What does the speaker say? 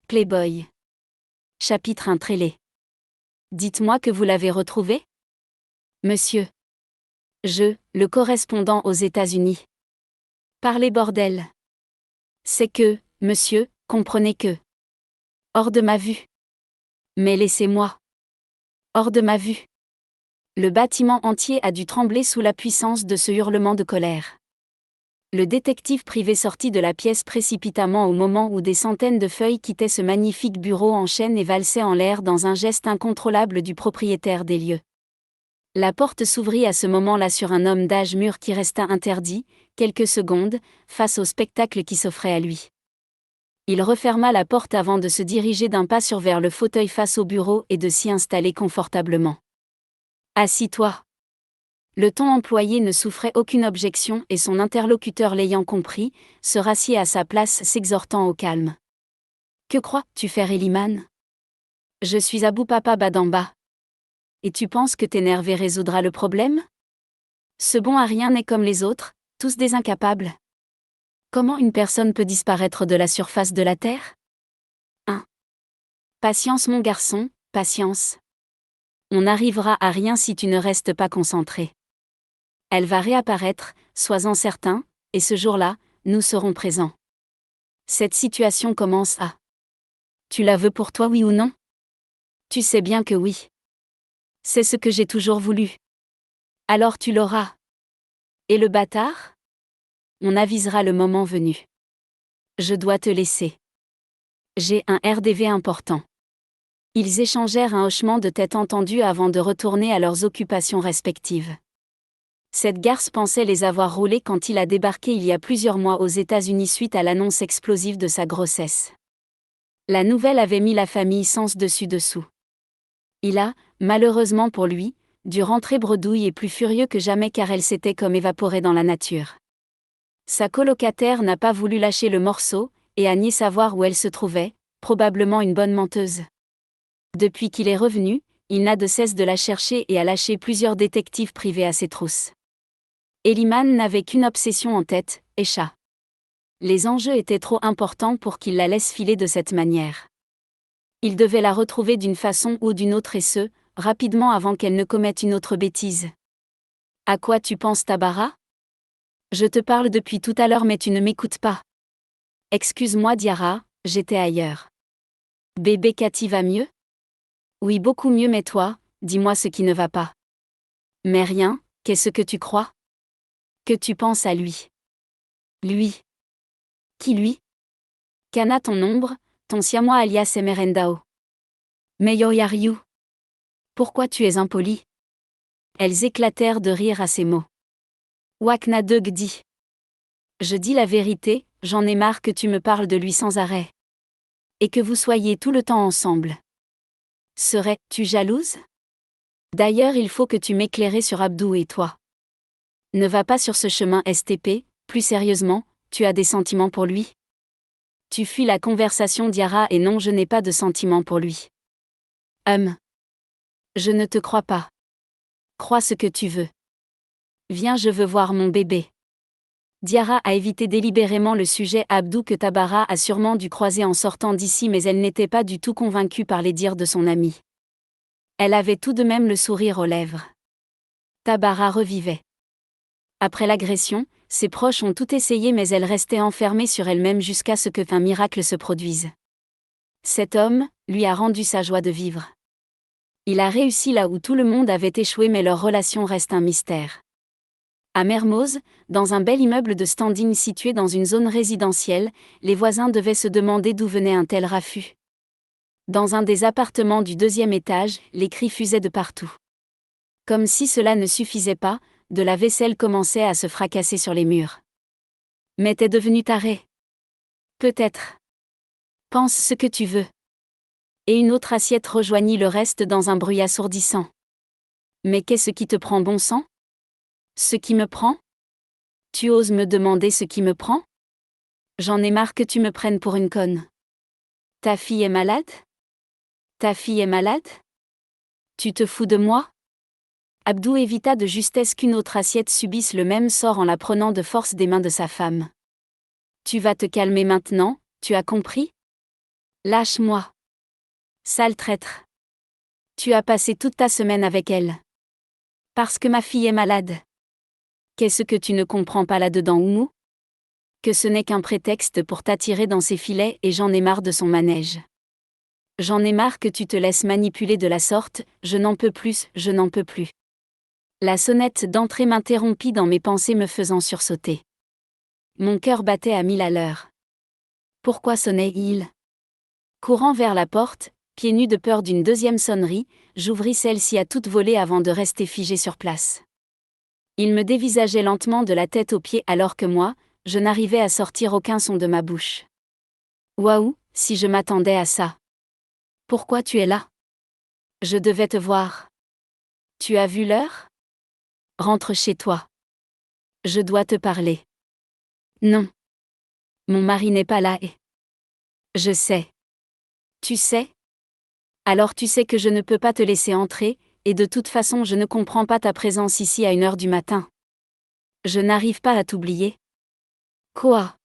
Playboy. Chapitre intrélé. Dites-moi que vous l'avez retrouvé? Monsieur. Le correspondant aux États-Unis. Parlez bordel. C'est que, monsieur, comprenez que. Hors de ma vue. Mais laissez-moi. Hors de ma vue. Le bâtiment entier a dû trembler sous la puissance de ce hurlement de colère. Le détective privé sortit de la pièce précipitamment au moment où des centaines de feuilles quittaient ce magnifique bureau en chêne et valsaient en l'air dans un geste incontrôlable du propriétaire des lieux. La porte s'ouvrit à ce moment-là sur un homme d'âge mûr qui resta interdit, quelques secondes, face au spectacle qui s'offrait à lui. Il referma la porte avant de se diriger d'un pas sûr vers le fauteuil face au bureau et de s'y installer confortablement. « Assis-toi !» Le ton employé ne souffrait aucune objection et son interlocuteur l'ayant compris, se rassit à sa place s'exhortant au calme. « Que crois-tu faire, Eliman ? Je suis Abou Papa Badamba. Et tu penses que t'énerver résoudra le problème ? Ce bon à rien n'est comme les autres, tous des incapables. Comment une personne peut disparaître de la surface de la Terre ? 1. Patience mon garçon, patience. On n'arrivera à rien si tu ne restes pas concentré. Elle va réapparaître, sois-en certain, et ce jour-là, nous serons présents. Cette situation commence à... Tu la veux pour toi, oui ou non ? Tu sais bien que oui. C'est ce que j'ai toujours voulu. Alors tu l'auras. Et le bâtard ? On avisera le moment venu. Je dois te laisser. J'ai un RDV important. Ils échangèrent un hochement de tête entendu avant de retourner à leurs occupations respectives. Cette garce pensait les avoir roulés quand il a débarqué il y a plusieurs mois aux États-Unis suite à l'annonce explosive de sa grossesse. La nouvelle avait mis la famille sens dessus-dessous. Il a, malheureusement pour lui, dû rentrer bredouille et plus furieux que jamais car elle s'était comme évaporée dans la nature. Sa colocataire n'a pas voulu lâcher le morceau, et a nié savoir où elle se trouvait, probablement une bonne menteuse. Depuis qu'il est revenu, il n'a de cesse de la chercher et a lâché plusieurs détectives privés à ses trousses. Eliman n'avait qu'une obsession en tête, Esha. Les enjeux étaient trop importants pour qu'il la laisse filer de cette manière. Il devait la retrouver d'une façon ou d'une autre et ce, rapidement avant qu'elle ne commette une autre bêtise. À quoi tu penses, Tabara ? Je te parle depuis tout à l'heure mais tu ne m'écoutes pas. Excuse-moi Diarra, j'étais ailleurs. Bébé Cathy va mieux ? Oui, beaucoup mieux, mais toi, dis-moi ce qui ne va pas. Mais rien, qu'est-ce que tu crois ? Que tu penses à lui. Lui. Qui lui ? Kana ton ombre, ton siamois alias Emerendao. Mais Yoyariou. Pourquoi tu es impoli ? Elles éclatèrent de rire à ces mots. Wakna Deug dit. Je dis la vérité, j'en ai marre que tu me parles de lui sans arrêt. Et que vous soyez tout le temps ensemble. Serais-tu jalouse ? D'ailleurs il faut que tu m'éclairais sur Abdou et toi. Ne va pas sur ce chemin STP, plus sérieusement, tu as des sentiments pour lui ? Tu fuis la conversation Diarra et non je n'ai pas de sentiments pour lui. Je ne te crois pas. Crois ce que tu veux. Viens je veux voir mon bébé. Diarra a évité délibérément le sujet Abdou que Tabara a sûrement dû croiser en sortant d'ici mais elle n'était pas du tout convaincue par les dires de son amie. Elle avait tout de même le sourire aux lèvres. Tabara revivait. Après l'agression, ses proches ont tout essayé mais elle restait enfermée sur elle-même jusqu'à ce qu'un miracle se produise. Cet homme, lui a rendu sa joie de vivre. Il a réussi là où tout le monde avait échoué mais leur relation reste un mystère. À Mermoz, dans un bel immeuble de standing situé dans une zone résidentielle, les voisins devaient se demander d'où venait un tel raffut. Dans un des appartements du 2e étage, les cris fusaient de partout. Comme si cela ne suffisait pas, de la vaisselle commençait à se fracasser sur les murs. Mais t'es devenu taré. Peut-être. Pense ce que tu veux. Et une autre assiette rejoignit le reste dans un bruit assourdissant. Mais qu'est-ce qui te prend, bon sang ? Ce qui me prend ? Tu oses me demander ce qui me prend ? J'en ai marre que tu me prennes pour une conne. Ta fille est malade ? Ta fille est malade ? Tu te fous de moi ? Abdou évita de justesse qu'une autre assiette subisse le même sort en la prenant de force des mains de sa femme. Tu vas te calmer maintenant, tu as compris ? Lâche-moi. Sale traître. Tu as passé toute ta semaine avec elle. Parce que ma fille est malade. Qu'est-ce que tu ne comprends pas là-dedans, Oumou? Que ce n'est qu'un prétexte pour t'attirer dans ses filets et j'en ai marre de son manège. J'en ai marre que tu te laisses manipuler de la sorte, je n'en peux plus, je n'en peux plus. La sonnette d'entrée m'interrompit dans mes pensées me faisant sursauter. Mon cœur battait à 1000 à l'heure. Pourquoi sonnait-il? Courant vers la porte, pieds nus de peur d'une deuxième sonnerie, j'ouvris celle-ci à toute volée avant de rester figé sur place. Il me dévisageait lentement de la tête aux pieds alors que moi, je n'arrivais à sortir aucun son de ma bouche. Waouh, si je m'attendais à ça. Pourquoi tu es là? Je devais te voir. Tu as vu l'heure? Rentre chez toi. Je dois te parler. Non. Mon mari n'est pas là et... Je sais. Tu sais? Alors tu sais que je ne peux pas te laisser entrer, et de toute façon je ne comprends pas ta présence ici à 1h du matin. Je n'arrive pas à t'oublier. Quoi?